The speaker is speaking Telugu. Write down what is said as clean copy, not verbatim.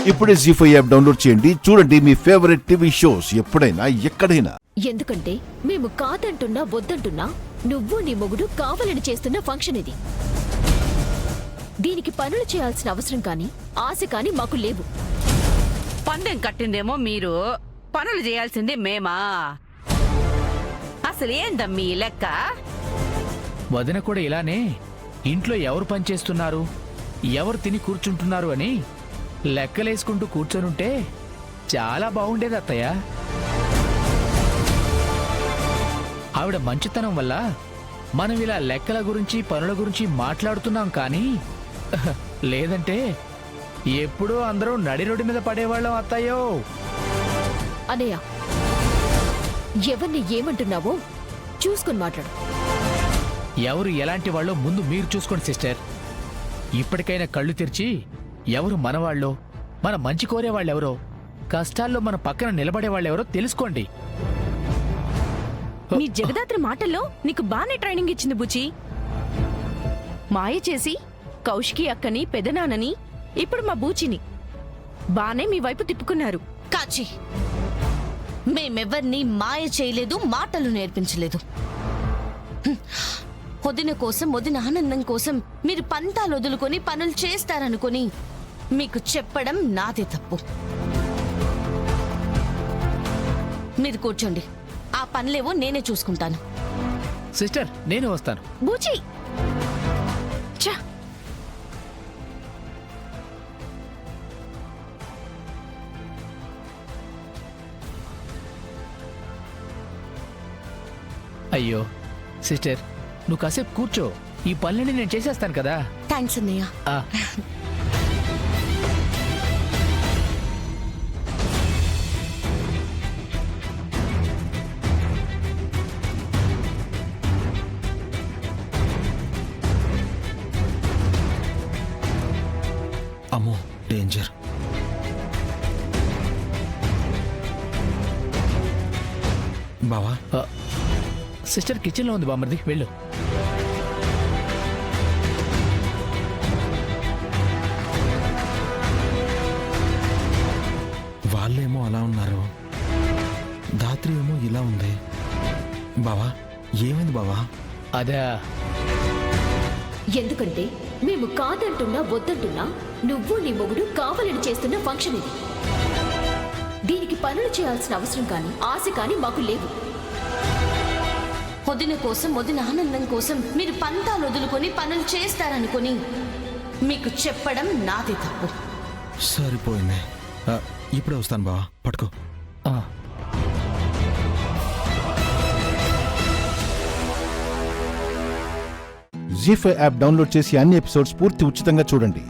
ఇప్పుడే జీ5 యాప్ డౌన్లోడ్ చేయండి. చూడండి మీ ఫేవరెట్ టీవీ షోస్ ఎప్పుడైనా ఎక్కడైనా. ఎందుకంటే మేము కాదంటున్నా వద్దంటున్నా నువ్వు నీ మొగుడు కావాలని చేస్తున్న ఫంక్షన్ ఇది. దీనికి పనులు చేయాల్సిన అవసరం కానీ ఆశ కానీ మాకు లేవు. పందెం కట్టిందేమో మీరు, పనులు చేయాల్సింది మేమా? అసలేందమ్మీ లెక్క? వదిన కూడా ఇలానే ఇంట్లో ఎవరు పనిచేస్తున్నారు, ఎవరు తిని కూర్చుంటున్నారు అని లెక్కలేసుకుంటూ కూర్చొనుంటే చాలా బాగుండేది అత్తయ్య. ఆవిడ మంచితనం వల్ల మనం ఇలా లెక్కల గురించి పనుల గురించి మాట్లాడుతున్నాం కానీ లేదంటే ఎప్పుడూ అందరూ నడి రోడ్డు మీద పడేవాళ్ళం అత్తయ్యో. అనయ్య, ఎవరిని ఏమంటున్నావో చూసుకుని మాట్లాడు. ఎవరు ఎలాంటి వాళ్ళో ముందు మీరు చూసుకోండి సిస్టర్. ఇప్పటికైనా కళ్ళు తెరిచి ఎవరు మనవాళ్ళో, మన మంచి కోరేవాళ్ళెవరో, కష్టాల్లో మన పక్కన నిలబడేవాళ్ళెవరో తెలుసుకోండి. నీ జగదాత్రి మాటల్లో నీకు బానే ట్రైనింగ్ ఇచ్చింది బుచ్చి. మాయ చేసి కౌశికి అక్కని పెదనాన్నని ఇప్పుడు మా బూచిని బానే మీ వైపు తిప్పుకున్నారు. కాచి, మేమెవ్వర్నీ మాయ చేయలేదు, మాటలు నేర్పించలేదు. వదిన కోసం, వదిన ఆనందం కోసం మీరు పంతాలు వదులుకొని పనులు చేస్తారనుకొని మీకు చెప్పడం నాదే తప్పు. మీరు కూర్చోండి, ఆ పనులేవో నేనే చూసుకుంటాను. సిస్టర్ నేను వస్తాను. బూచి ఛ! అయ్యో సిస్టర్, నువ్వు కాసేపు కూర్చో, ఈ పనులని నేను చేసేస్తాను కదా. థ్యాంక్స్ అన్నయ్య. ఆ. అమ్మో, డేంజర్. బావా, సిస్టర్ కిచెన్లో ఉంది బామ్మర్ది, వెళ్ళు. వాళ్ళేమో అలా ఉన్నారు, దాత్రి ఏమో ఇలా ఉంది. బావా, ఏమైంది బావా? అదా, ఎందుకంటే మేము కాదంటున్నా వద్దంటున్నా నువ్వు నీ మొగుడు కావాలని చేస్తున్న ఫంక్షన్ ఇది. దీనికి పనులు చేయాల్సిన అవసరం కానీ ఆశ కానీ మాకు లేవు. వదిన కోసం, వదిన ఆనందం కోసం మీరు పంతాలు వదులుకొని పనులు చేస్తారనుకొని మీకు చెప్పడం నాదే తప్పు. సరిపోయింది. ఇప్పుడే వస్తాను బావా, పట్టుకో. జీ5 యాప్ డౌన్లోడ్ చేసి అన్ని ఎపిసోడ్స్ పూర్తి ఉచితంగా చూడండి.